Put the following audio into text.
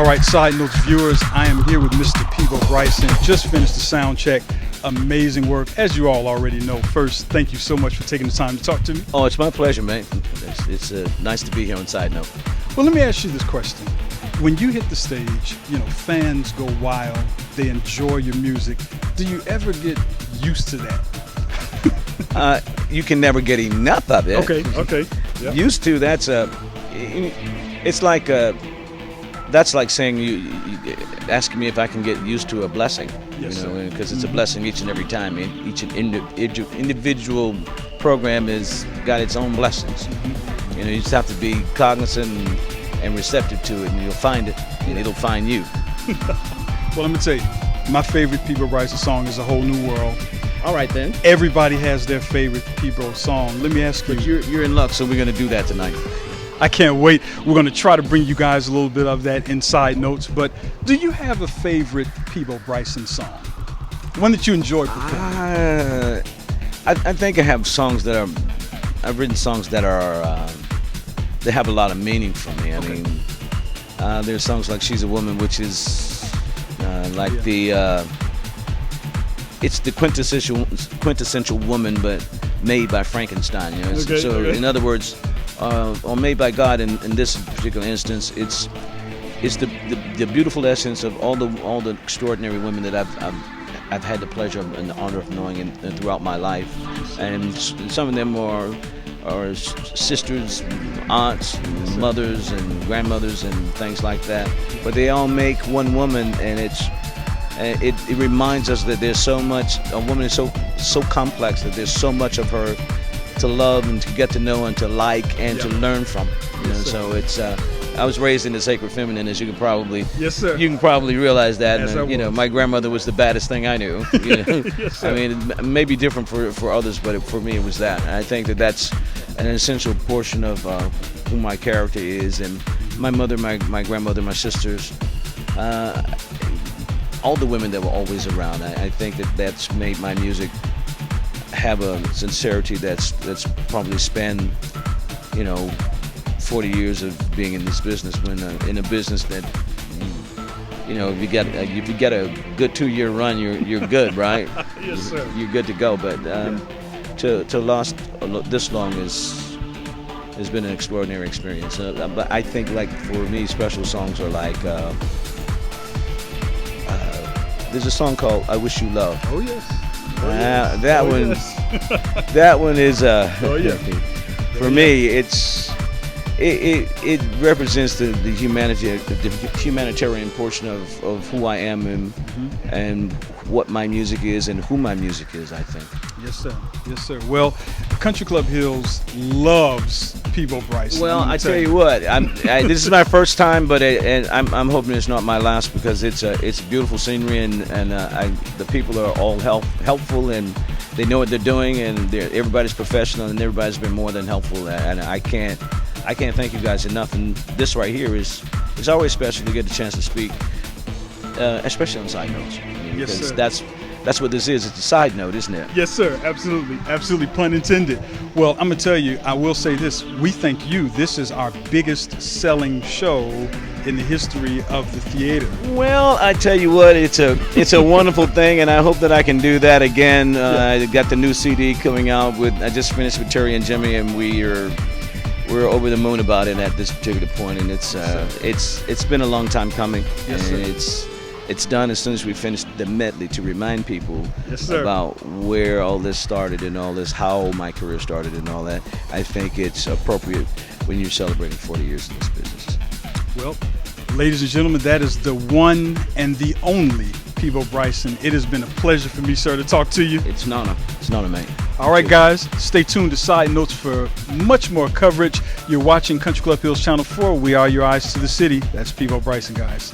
All right, Side Notes viewers, I am here with Mr. Peabo Bryson. Just finished the sound check. Amazing work, as you all already know. First, thank you so much for taking the time to talk to me. Oh, it's my pleasure, man. It's nice to be here on Side Note. Well, let me ask you this question. When you hit the stage, fans go wild. They enjoy your music. Do you ever get used to that? You can never get enough of it. Okay. Yep. Used to, that's like saying you asking me if I can get used to a blessing. Yes, because it's a blessing each and every time. And each individual program has got its own blessings. You just have to be cognizant and receptive to it, and you'll find it, and it'll find you. Well, let me tell you, my favorite Peabo Bryson song is A Whole New World. All right, then. Everybody has their favorite Peabo song. Let me ask you. But you're in luck, so we're going to do that tonight. I can't wait. We're going to try to bring you guys a little bit of that in Side Notes. But do you have a favorite Peabo Bryson song? One that you enjoy performing? I think I have songs that are. I've written songs that are. They have a lot of meaning for me. I mean, there's songs like "She's a Woman," which is it's the quintessential woman, but made by Frankenstein. In other words. Or made by God in this particular instance, it's the beautiful essence of all the extraordinary women that I've had the pleasure and the honor of knowing and throughout my life, and some of them are sisters, aunts, mothers, and grandmothers, and things like that. But they all make one woman, and it reminds us that there's so much. A woman is so complex that there's so much of her to love and to get to know and to like and to learn from. So it's I was raised in the sacred feminine, as you can probably realize that. And, my grandmother was the baddest thing I knew. Yes, sir. I mean, it may be different for others, but for me it was that. And I think that's an essential portion of who my character is. And my mother, my grandmother, my sisters, all the women that were always around. I think that's made my music have a sincerity that's probably spanned 40 years of being in this business. When in a business that if you get a good 2-year run, you're good, right? Yes, sir. You're good to go. But to last this long has been an extraordinary experience. But I think, like, for me, special songs are like there's a song called "I Wish You Love." Oh yes. That one. Yes. That one is For me. It represents the humanitarian portion of who I am and what my music is and who my music is, I think. Yes, sir. Well, Country Club Hills loves Peabo Bryson. Well, I tell you what, this is my first time, but I'm hoping it's not my last, because it's beautiful scenery and the people are all helpful, and they know what they're doing, and everybody's professional, and everybody's been more than helpful, and I can't thank you guys enough. And this right here is always special to get the chance to speak, especially on Side Notes. Yes, sir. That's what this is. It's a side note, isn't it? Yes, sir. Absolutely, pun intended. Well, I'm gonna tell you, I will say this: we thank you. This is our biggest selling show in the history of the theater. Well, I tell you what, it's a wonderful thing, and I hope that I can do that again. I got the new CD coming out I just finished with Terry and Jimmy, and we're over the moon about it at this particular point, and it's been a long time coming. Yes, and sir. It's done as soon as we finish the medley, to remind people Yes, about where all this started and all this, how my career started and all that. I think it's appropriate when you're celebrating 40 years in this business. Well, ladies and gentlemen, that is the one and the only Peabo Bryson. It has been a pleasure for me, sir, to talk to you. It's an honor. It's an honor, mate. All right, guys, stay tuned to Side Notes for much more coverage. You're watching Country Club Hills Channel 4. We are your eyes to the city. That's Peabo Bryson, guys.